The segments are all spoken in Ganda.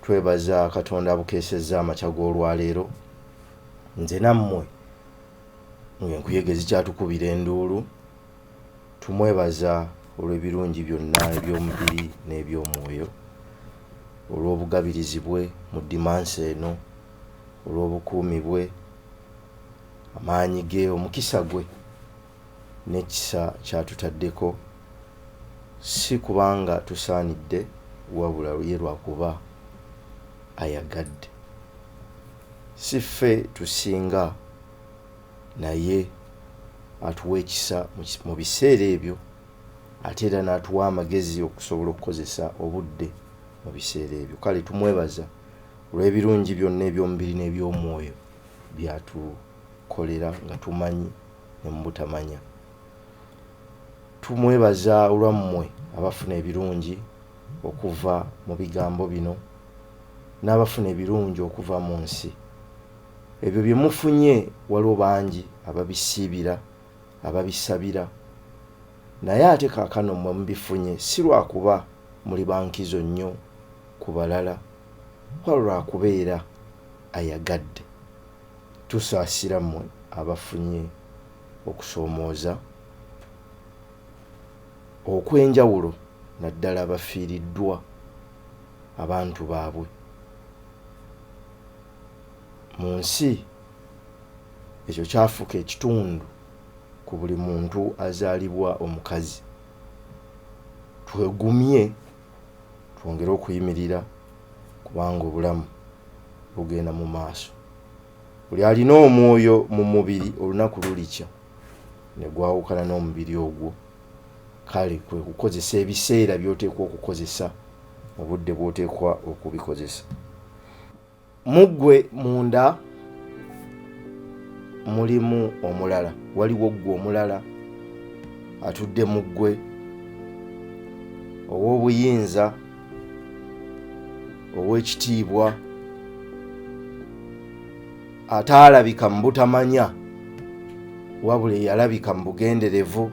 twebaza Katonda abukeesezza amakya g'olwaleero. Nze nammwe nkuyegezi kyatukubira enduulu. Tumwebaza olw'ebirungi byonna eby'omubiri n'eby'omwoyo, olw'obugabirizi bwe mu ddimansi eno, olw'obukuumi bwe, amaanyi ge, omukisa gwe n'ekisa kyatutaddeko, si kubanga tusaanidde wabula ye lwakuba ayagadde. Si ffe tusinga, naye atuwa ekisa mu biseera ebyo, ate era n'atuwa amagezi okusobola okukozesa obudde mu biseera ebyo. Kale tumwebaza olw'ebirungi byonna eby'omubiri n'eby'omwoyo byatukolera nga tumanyi ne mu butamanya. Tumwebaza olwammwe abafuna ebirungi okuva mu bigambo bino n'abafuna ebirungi okuva mu nsi. Ebyo bye mufunye waliwo bangi ababisiibira, ababisabira, naye ate kaakano mmwe mubifunye si lwakuba muli bankizo nnyo ku balala, waliwo lwakubeera ayagadde. Tusaasira mmwe abafunye okusoomooza okw'enjawulo, naddala abafiiriddwa abantu baabwe mu nsi. Ekyo kyafuuka ekitundu ku buli muntu azaalibwa omukazi. Twegumye twongere okuyimirira kubanga obulamu bugenda mu maaso. Buli alina omwoyo mu mubiri olunaku lulikya ne gwawukana n'omubiri ogwo, kale kwe kukozesa ebiseera by'oteekwa okukozesa mu budde bw'oteekwa okubikozesa. Muggwe munda mulimu omulala, waliwo ggwe omulala atudde mu ggwe ow'obuyinza, ow'ekitiibwa, ataalabika mu butamanya wabula yalabika mu bugenderevu,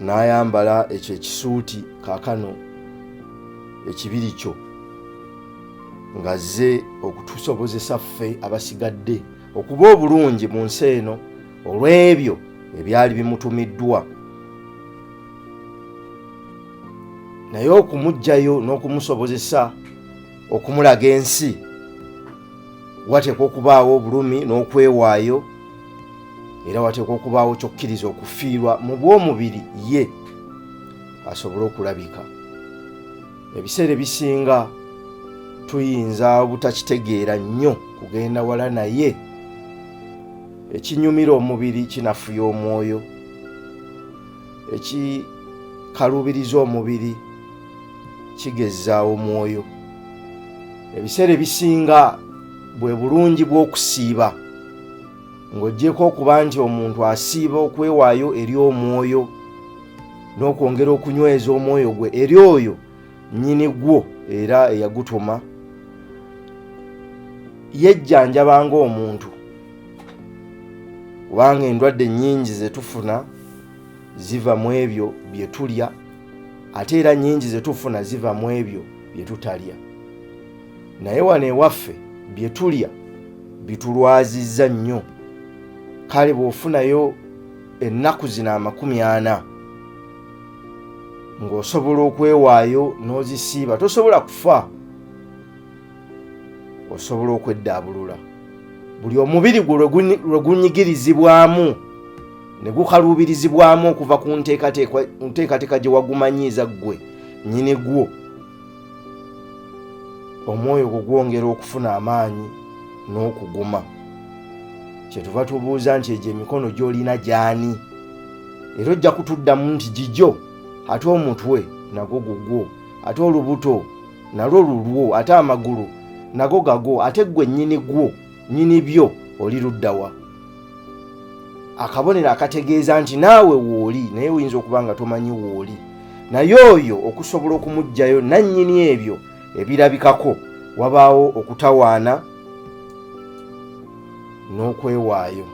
n'ayambala ekyo ekisuuti kaakano ekibiri kyo, ng'azze okutusobozesa ffe abasigadde okuba obulungi mu nsi eno olw'ebyo ebyali bimutumiddwa, naye okumuggyayo n'okumusobozesa okumulaga ensi wateekwa okubaawo obulumi n'okwewaayo, era wateekwa okubaawo kyokkiriza okufiirwa mu bw'omubiri ye asobole okulabika. Ebiseera ebisinga tuyinza obutakitegeera nnyo kugenda wala naye ekinyumira omubiri kinafuya omwoyo, ekikalubiriza omubiri kigezaawo omwoyo. Ebiseera ebisinga bwe bulungi bw'okusiiba, ng'oggyeko okuba nti omuntu asiiba okwewaayo eri omwoyo n'okwongera okunyweza omwoyo gwe eri oyo nnyini gwo era eyagutuma, yejjanjaba ng'omuntu. Kubanga endwadde nnyingi ze tufuna ziva mu ebyo bye tulya, ate era nnyingi ze tufuna ziva mu ebyo bye tutalya. Naye wano ewaffe bye tulya bitulwazizza nnyo. Kale bw'ofunayo ennaku zino 40 ng'osobola okwewaayo n'ozisiiba, tosobola kufa, osobola okweddaabulula. Buli omubiri gwo lwe gunyigirizibwamu ne gukaluubirizibwamu okuva ku nteekateeka gye wagumanyiiza ggwe nnyini gwo, omwoyo gwo gwongera okufuna amaanyi n'okuguma. Kyetuva tubuuza nti egyo emikono gy'olina gy'ani? Era ojja kutuddamu nti gigyo. Ate omutwe nagwo gugwo, ate olubuto nalwo lulwo, ate amagulu nago gago, ate ggwe nnyini gwo, nnyini byo oli luddawa? Akabonero akategeeza nti naawe wooli, naye oyinza okuba nga tomanyi wooli. Naye oyo okusobola okumuggyayo nannyini ebyo ebirabikako, wabaawo okutawaana n'okwewaayo.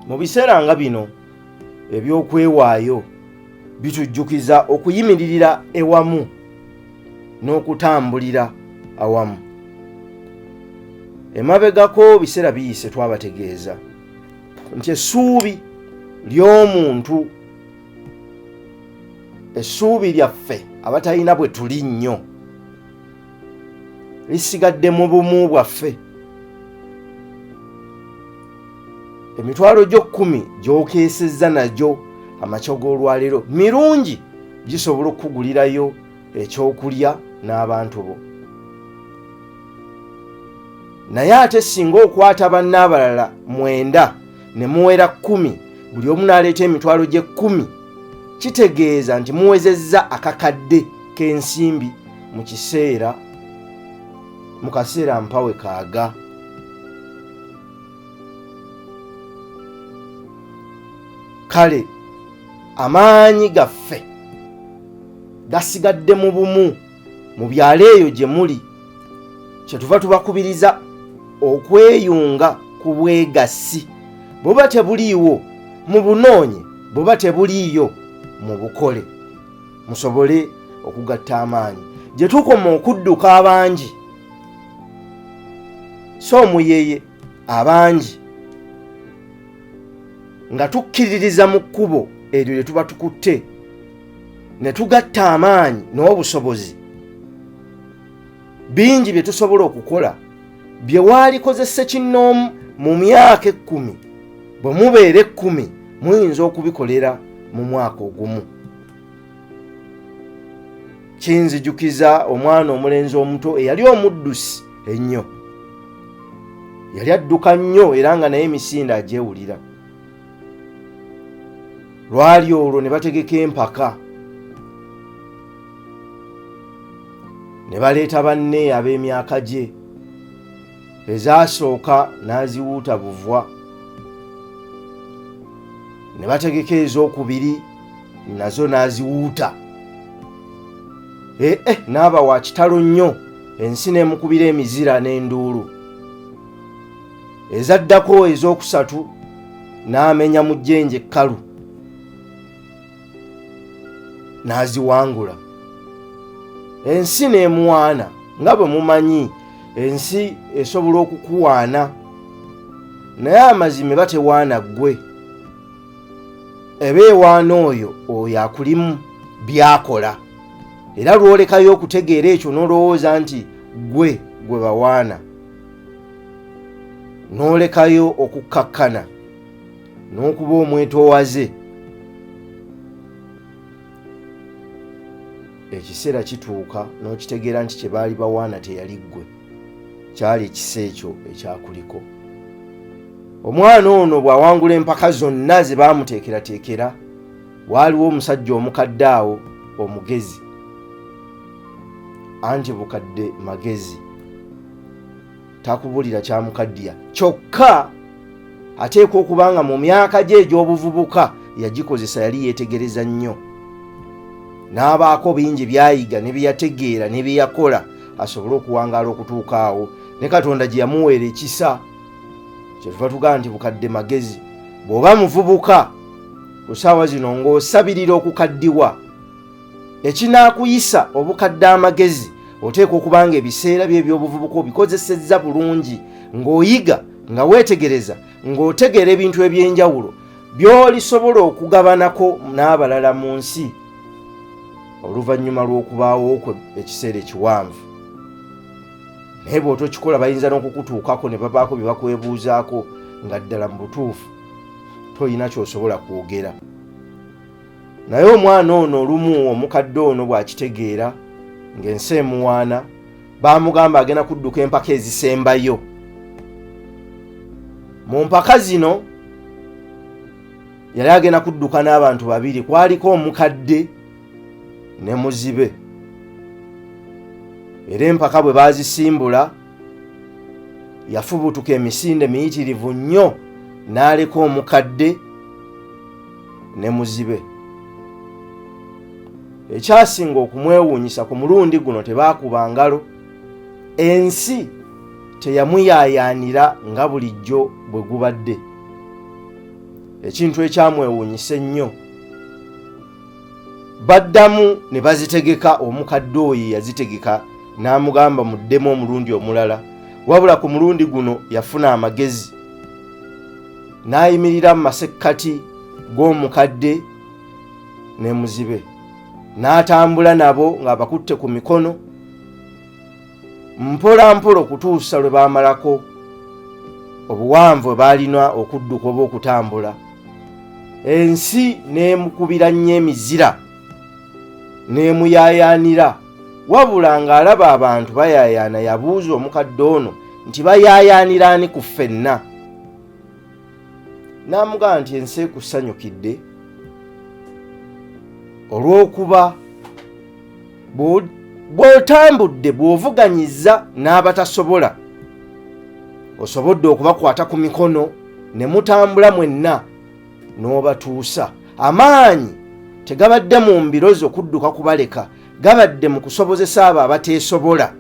Mu biseera nga bino eby'okwewaayo bitujjukiza okuyimiririra ewamu n'okutambulira awamu. Emabegako biseera biyise twabategeeza nti essuubi ly'omuntu, essuubi lyaffe abatalina bwe tuli nnyo lisigadde mu bumu bwaffe. Emitwalo gyo 10 gy'okeesezza nagyo amakya g'olwaleero mirungi, gisobola okukugulirayo ekyokulya n'abantu bo. Naye ate singa okwata banne abalala 9 ne muwera 10, buli omu n'aleeta emitwalo gye 10, kitegeeza nti muwezezza akakadde k'ensimbi mu kaseera mpawe kaaga. Kale amaanyi gaffe gasigadde mu bumu mu byalo eyo gye muli. Kyetuva tubakubiriza okweyunga ku bwegassi. Bw'oba tebuliiwo mubunoonye, bw'oba tebuliiyo mubukole, musobole okugatta amaanyi. Gye tukoma okudduka abangi, so muyeye abangi, nga tukkiririza mu kkubo eryo lye tuba tukutte, ne tugatta amaanyi n'obusobozi. Bingi bye tusobola okukola bye waalikozese kinnoomu mu myaka 10, bwe mubeera 10 muyinza okubikolera mu mwaka ogumu. Kinzijukiza omwana omulenzi omuto eyali omuddusi ennyo. Yali adduka nnyo era nga naye emisinde agyewulira. Lwali olwo ne bategeka empaka, ne baleeta banne ab'emyaka gye. Ezaasooka n'aziwuuta buvwa, ne bategeka ez'okubiri nazo n'aziwuuta. N'aba wa kitalo nnyo, ensi n'emukubira emizira n'enduulu. Ezaddako ez'okusatu n'amenya mu jjenje ekkalu, n'aziwangula. Ensi n'emuwaana. Nga bwe mumanyi ensi esobola okukuwaana, naye amazima eba tewaana ggwe. Eba ewaana oyo akulimu byakola, era lwolekayo okutegeera ekyo n'olowooza nti gwe bawaana, n'olekayo okukkakkana n'okuba omwetoowaze. Ekiseera kituuka n'okitegeera nti kye baali bawaana teyali ggwe, kyali ekisa ekyo ekyakuliko. Omwana ono bw'awangula empaka zonna ze baamuteekerateekera, waaliwo omusajja omukadde awo omugezi, anti bukadde magezi, takubulira kyamukaddiya. Kyokka ateekwa okuba nga mu myaka gye egy'obuvubuka yagikozesa, yali yeetegereza nnyo, n'abaako bingi byayiga ne byeyategeera ne byeyakola asobole okuwangaala okutuuka awo, ne Katonda gye yamuweera ekisa. Kyetuva tugamba nti bukadde magezi. Bw'oba muvubuka ku ssaawa zino ng'osabirira okukaddiwa, ekinaakuyisa obukadde amagezi oteekwa okuba nga ebiseera by'ebyobuvubuka obikozesezza bulungi, ng'oyiga, nga weetegereza, ng'otegeera ebintu eby'enjawulo by'olisobola okugabanako n'abalala mu nsi oluvannyuma lw'okubaawo kwe ekiseera ekiwanvu. Naye bw'otokikola bayinza n'okukutuukako ne babaako bye bakwebuuzaako nga ddala mu butuufu toyina ky'osobola kwogera. Naye omwana ono olumu omukadde ono bw'akitegeera ng'ensi emuwaana, baamugamba agenda kudduka empaka ezisembayo. Mu mpaka zino yali agenda kudduka n'abantu babiri, kwaliko omukadde ne muzibe. Era empaka bwe baazisimbula yafubutuka emisinde miyitirivu nnyo n'aleka omukadde ne muzibe. Ekyasinga okumwewuunyisa ku mulundi guno tebaakuba ngalo, ensi teyamuyaayaanira nga bulijjo bwe gubadde. Ekintu ekyamwewuunyisa ennyo, baddamu ne bazitegeka, omukadde oyo yazitegeka n'amugamba muddemu omulundi omulala, wabula ku mulundi guno yafuna amagezi n'ayimirira mu masekkati g'omukadde ne muzibe, n'atambula nabo ng'abakutte ku mikono mpola mpola okutuusa lwe baamalako obuwanvu bwe baalina okudduka oba okutambula. Ensi n'emukubira nnyo emizira n'emuyaayaanira, wabula ng'alaba abantu bayaayaana yabuuza omukadde ono nti bayaayaanira ani ku ffenna? N'amugamba nti ensi ekusanyukidde olw'okuba bw'otambudde bw'ovuganyiza n'abatasobola, osobodde okubakwata ku mikono ne mutambula mwenna n'obatuusa. Amaanyi tegabadde mu mbirozi okudduka kubaleka, gabadde mu kusobozesa abo abateesobola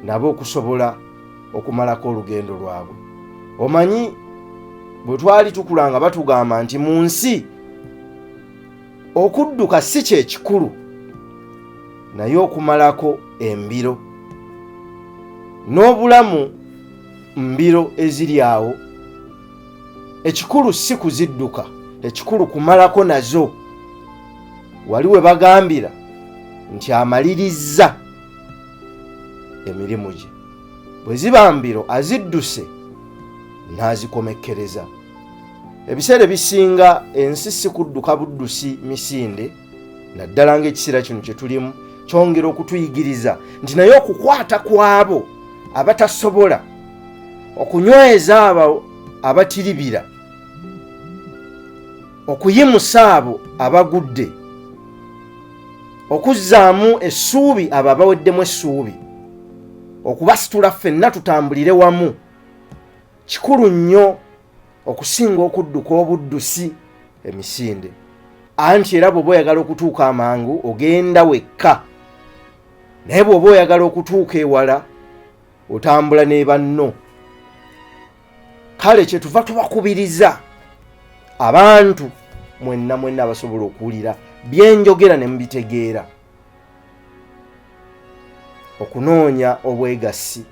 nabo okusobola okumalako olugendo lwabwe. Omanyi bwe twali tukula nga batugamba nti mu nsi okudduka si kye kikulu, naye okumalako embiro n'obulamu mbiro eziri awo. Ekikulu si kuzidduka, ekikulu kumalako nazo. Wali we bagambira nti amalirizza emirimu gye, bwe ziba mbiro azidduse n'azikomekkereza. Ebiseera ebisinga ensi si kudduka buddusi misinde, naddala ng'ekiseera kino kye tulimu kyongera okutuyigiriza nti naye okukwata kw'abo abatasobola, okunyweza abo abatiribira, okuyimusa abo abagudde, okuzzaamu essuubi abo abaweddemu essuubi, okubasitula ffenna tutambulire wamu, kikulu nnyo okusinga okudduka obuddusi emisinde. Anti era bw'oba oyagala okutuuka amangu ogenda wekka, naye bw'oba oyagala okutuuka ewala otambula ne banno. Kale kyetuva tubakubiriza abantu mwenna abasobola okuwulira byenjogera ne mubitegeera, okunoonya obwegassi,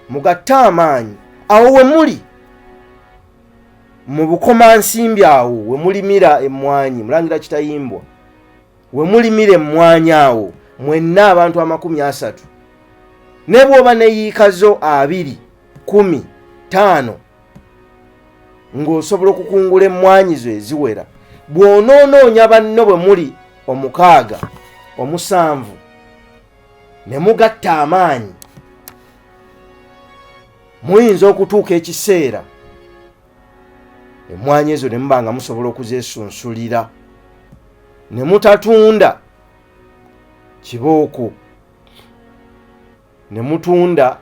mugatte amaanyi awo we muli, mu bukomansimbi awo we mulimira emmwanyi, Mulangira Kitayimbwa, we mulimira emmwanyi awo mwenna abantu 30, ne bw'oba neyiikazo 20, 10, 5 ng'osobola okukungula emmwanyi zo eziwera, bw'onoonoonya banno bwe muli 60, 70 ne mugatta amaanyi, muyinza okutuuka ekiseera emmwanyi ezo ne muba nga musobola okuzeesunsulira, ne mutatunda kibooko, ne mutunda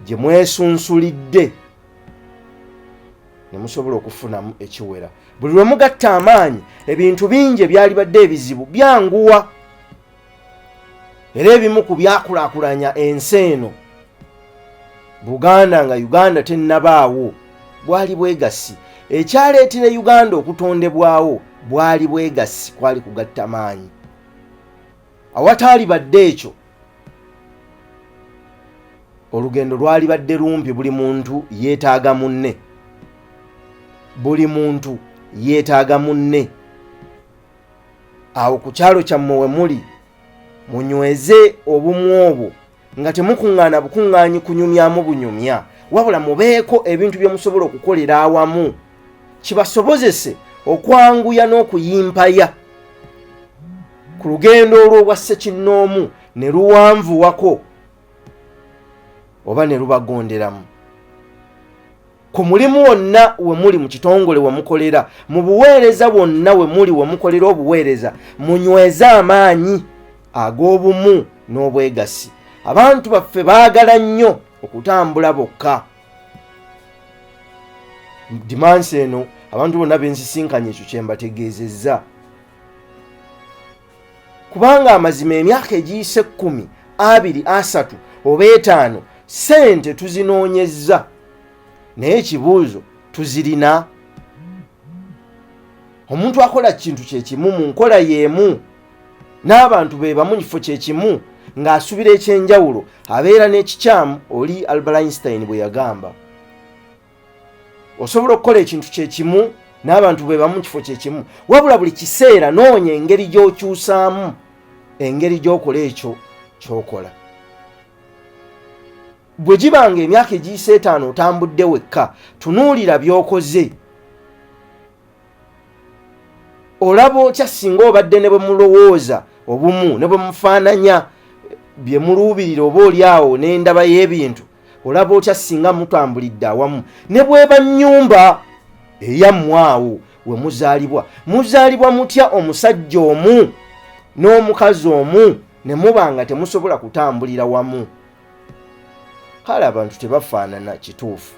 gye mwesunsulidde, ne musobola okufunamu ekiwera. Buli lwe mugatta amaanyi ebintu bingi ebyali badde ebizibu byanguwa, era ebimu ku byakulaakulanya ensi eno. Buganda nga Uganda tennabaawo bwali bwegassi, ekyaleetera Uganda okutondebwawo bwali bwegassi, kwali kugatta maanyi. Awataali badde ekyo, olugendo lwali badde lumpi, buli muntu yeetaaga munne, buli muntu yeetaaga munne. Awo ku kyalo kyammwe we muli, munyweze obumu obwo nga temukuŋŋaana bukuŋŋaanyi kunyumyamu bunyumya, wabula mubeeko ebintu bye musobola okukolera awamu, kibasobozese okwanguya n'okuyimpaya ku lugendo olwo obwa ssekinnoomu ne luwanvuwako oba ne lubagonderamu. Ku mulimu wonna we muli, mu kitongole we mukolera, mu buweereza bwonna we muli we mukolera obuweereza, munyweze amaanyi ag'obumu n'obwegassi. Abantu baffe baagala nnyo okutambula bokka. Dimansi eno abantu bonna bensisinkanye ekyo kye mbategeezezza, kubanga amazima emyaka egiyise 10, 20, 30 oba 5 ssente tuzinoonyezza, naye ekibuuzo tuzirina? Omuntu akola kintu kye kimu mu nkola y'emu, n'abantu be bamu kifo kye kimu, ng'asubira ekyenjawulo abeera n'ekikyamu oli Albert Einstein bwe yagamba. Osobola okukola ekintu kyekimu n'abantu bwe bamu kifo kyekimu, wabula buli kiseera noonya engeri gy'okyusaamu, engeri gy'okola ekyo ky'okola. Bwe gibanga emyaka egiyise 5 otambudde wekka, tunuulira by'okoze. Olaba otya singa obadde ne bwe mulowooza obumu, ne bwe mufaananya bye muluubirira oba oli awo n'endaba y'ebintu, olaba otya singa mutambulidde awamu. Ne bweba nnyumba eyammwe awo we muzaalibwa mutya omusajja omu n'omukazi omu ne muba nga temusobola kutambulira wamu? Kale abantu tebafaanana kituufu.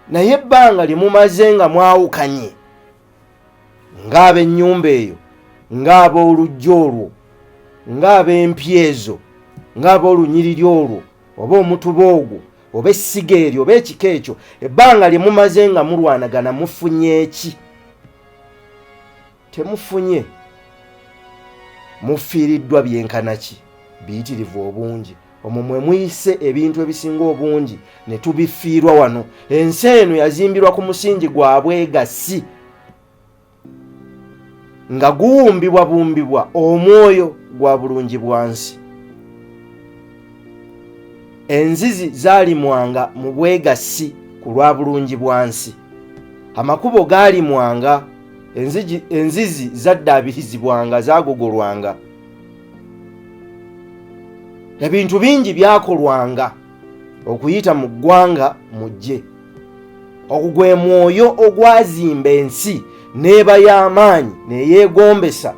Naye ebbanga lye mumaze nga mwawukanye, ng'ab'ennyumba eyo, ng'ab'olujja olwo, ng'ab'empya ezo, ng'ab'olunyiriri olwo, oba omutuba ogwo, oba essiga eryo, oba ekika ekyo, ebbanga lye mumaze nga mulwanagana mufunye eki? Temufunye. Mufiiriddwa byenkana ki? Biyitirivu obungi. Omwo mwe muyise ebintu ebisinga obungi ne tubifiirwa wano. Ensi eno yazimbirwa ku musingi gwa bwegassi, nga guwumbibwa omwoyo gwa bulungi bwansi. Enzizi zaalimwanga mu bwegassi ku lwa bulungi bwansi. Amakubo gaalimwanga, enzizi zaddaabirizibwanga, zaagogolwanga. Ebintu bingi byakolwanga okuyita mu ggwanga mujje. Ogwe mwoyo ogwazimba ensi n'eba y'amaanyi neyeegombesa,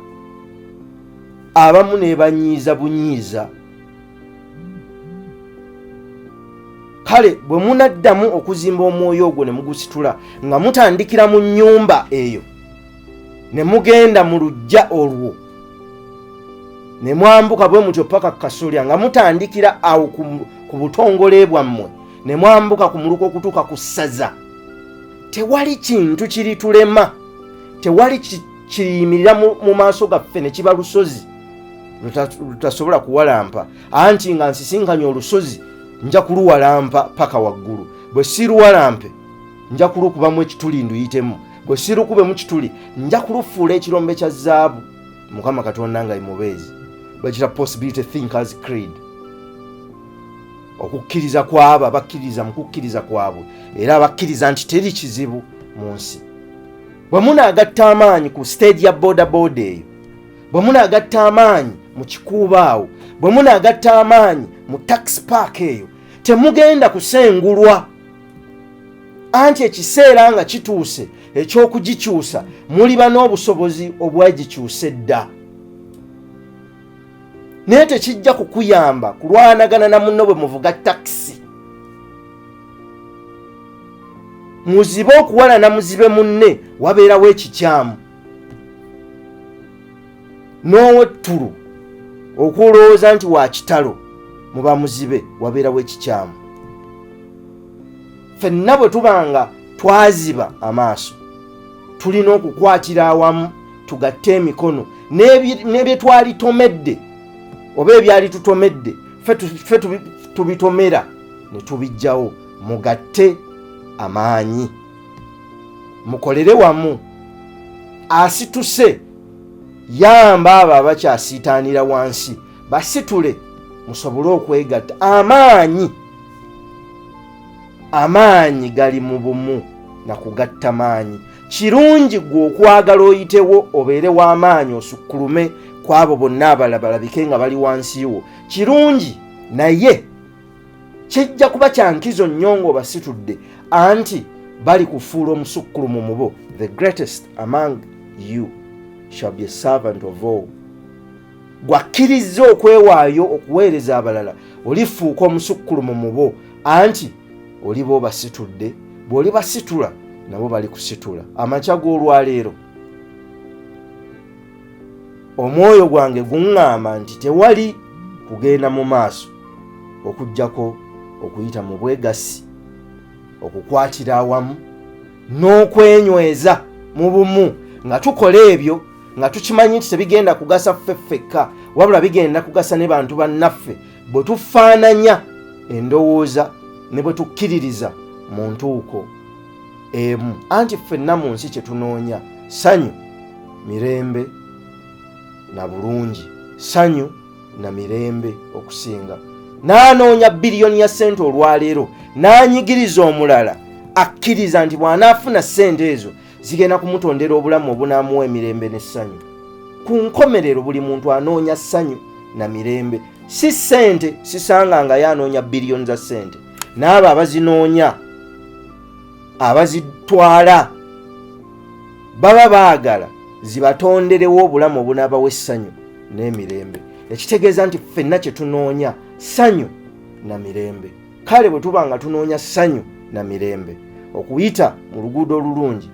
abamu nebanyiiza bunyiiza. Kale bwe munaddamu okuzimba omwoyo ogwo ne mugusitula, nga mutandikira mu nnyumba eyo ne mugenda mu luggya olwo, ne mwambuka bwe mutyo paka kasolya, nga mutandikira awo ku butongole bwammwe, ne mwambuka ku muluko okutuuka ku ssaza, tewali kintu kiritulema, tewali kiriyimirira mu maaso gaffe ne kiba lusozi lutasobola kuwalampa. Anti nga nsisinkanye olusozi nja kuluwalampa paka waggulu. Bwe siruwalampe nja kulukubamu ekituli nduyitemu. Bwe sirukubemu kituli nja kulufuula ekirombe kya zaabu. Mukama Katonda nga imubeezi. Bakita possibility thinkers creed. Okukkiriza kwabo abakkiriza mu kukkiriza kwabwe, era abakkiriza nti teri kizibu mu nsi. Bwe munaagatta amaanyi ku stage ya bodaboda eyo, bwe munaagatta amaanyi mu kikuuba awo, bwe munaagatta amaanyi mu taxi park eyo, temugenda kusengulwa. Anti ekiseera nga kituuse eky'okugikyusa, muliba n'obusobozi obwagikyusa edda. Naye tekijja kukuyamba kulwanagana na munno bwe muvuga taxi. Muzibe okuwalana muzibe munne, wabeerawo ekikyamu. N'owettulu okulowooza nti wa kitalo, muba muzibe, wabeerawo ekikyamu. Ffenna bwe tubanga twaziba amaaso, tulina okukwatira awamu, tugatte emikono n'ebye twalitomedde oba ebyali tutomedde, ffe tubitomera ne tubijjawo. Mugatte amaanyi, mukolere wamu. Asituse yamba abo abakyasiitaanira wansi, basitule musobole okwegatta. Amaanyi gali mu bumu na kugatta maanyi. Kirungi gwe okwagala oyitewo obeere w'amaanyi, osukkulume kwabo bonna abalabike nga bali wansi wo. Kirungi, naye kijja kuba kyankizo nnyo ng'obasitudde, anti bali kufuula omusukkulumu mu bo. The greatest among you shall be a servant of all. Gwakkiriza okwewaayo okuweereza abalala, olifuuka omusukkulumu mu bo, anti oliba obasitudde. Bw'olibasitula nabo bali kusitula. Amakya g'olwaleero omwoyo gwange guŋŋamba nti tewali kugenda mu maaso okuggyako okuyita mu bwegassi, okukwatira awamu n'okwenyweza mu bumu, nga tukola ebyo nga tukimanyi nti tebigenda kugasa ffe ffekka wabula bigenda kugasa ne bantu bannaffe bwe tufaananya endowooza ne bwe tukkiririza mu ntuuko emu. Anti ffenna mu nsi kye tunoonya ssanyu, mirembe na bulungi, ssanyu na mirembe okusinga. N'anoonya biliyoni ya ssente olwaleero n'anyigiriza omulala akkiriza nti bw'anaafuna ssente ezo zigenda kumutondera obulamu obunaamuwa emirembe n'essanyu. Ku nkomerero buli muntu anoonya ssanyu na mirembe, si ssente. Sisanga nga yanoonya biliyoni za ssente, n'abo abazinoonya abazitwala baba baagala zibatonderewo obulamu obunaabawa essanyu n'emirembe. Ekitegeeza nti ffenna kye tunoonya ssanyu na mirembe. Kale bwe tuba nga tunoonya ssanyu na mirembe, okuyita mu luguudo olulungi,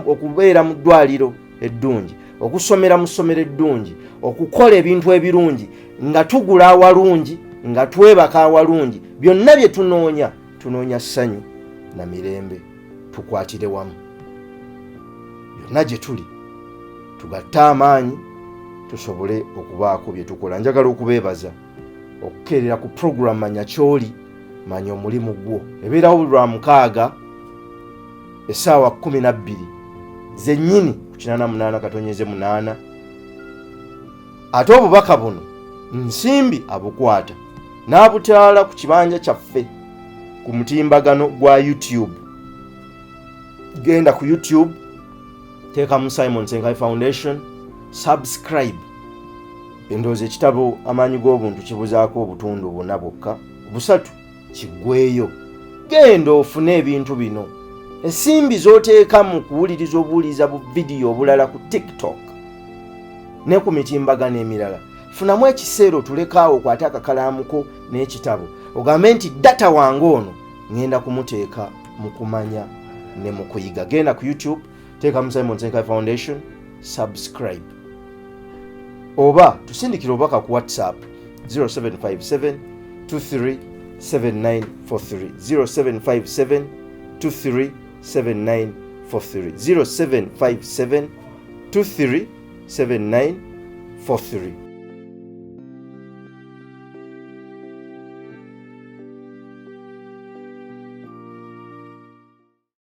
okubeera mu ddwaliro eddungi, okusomera mu ssomero eddungi, okukola ebintu ebirungi, nga tugula awalungi, nga twebaka awalungi, byonna bye tunoonya ssanyu na mirembe. Tukwatire wamu byonna gye tuli, tugatte amaanyi tusobole okubaako bye tukola. Njagala okubeebaza okukeerera ku puroguramu Manya ky'oli, manya omulimu gwo. Ebeerawo buli Lwamukaaga essaawa 12 zennyini ku 88/8. Ate obubaka buno Nsimbi abukwata n'abutaala ku kibanja kyaffe ku mutimbagano gwa YouTube. Genda ku YouTube, teekamu Simon Ssenkaayi Foundation, subscribe. Endowooza ekitabo Amaanyi g'Obuntu kibuzaako obutundu buna bwokka, busatu kiggweeyo. Genda ofune ebintu bino. Ensimbi z'oteeka mu kuwuliriza obuwuliza bu vidiyo obulala ku TikTok ne ku mitimbagano emirala, funamu ekiseera otulekaawo okwate akakalaamuko n'ekitabo ogambe nti data wange ono ngenda kumuteeka mu kumanya ne mu kuyiga. Genda ku YouTube, teekamu Simon Ssenkaayi Foundation, subscribe. Oba tusindikira obubaka ku Watsapp 0757 23 7943 0757 23 7943 0757 23 7943.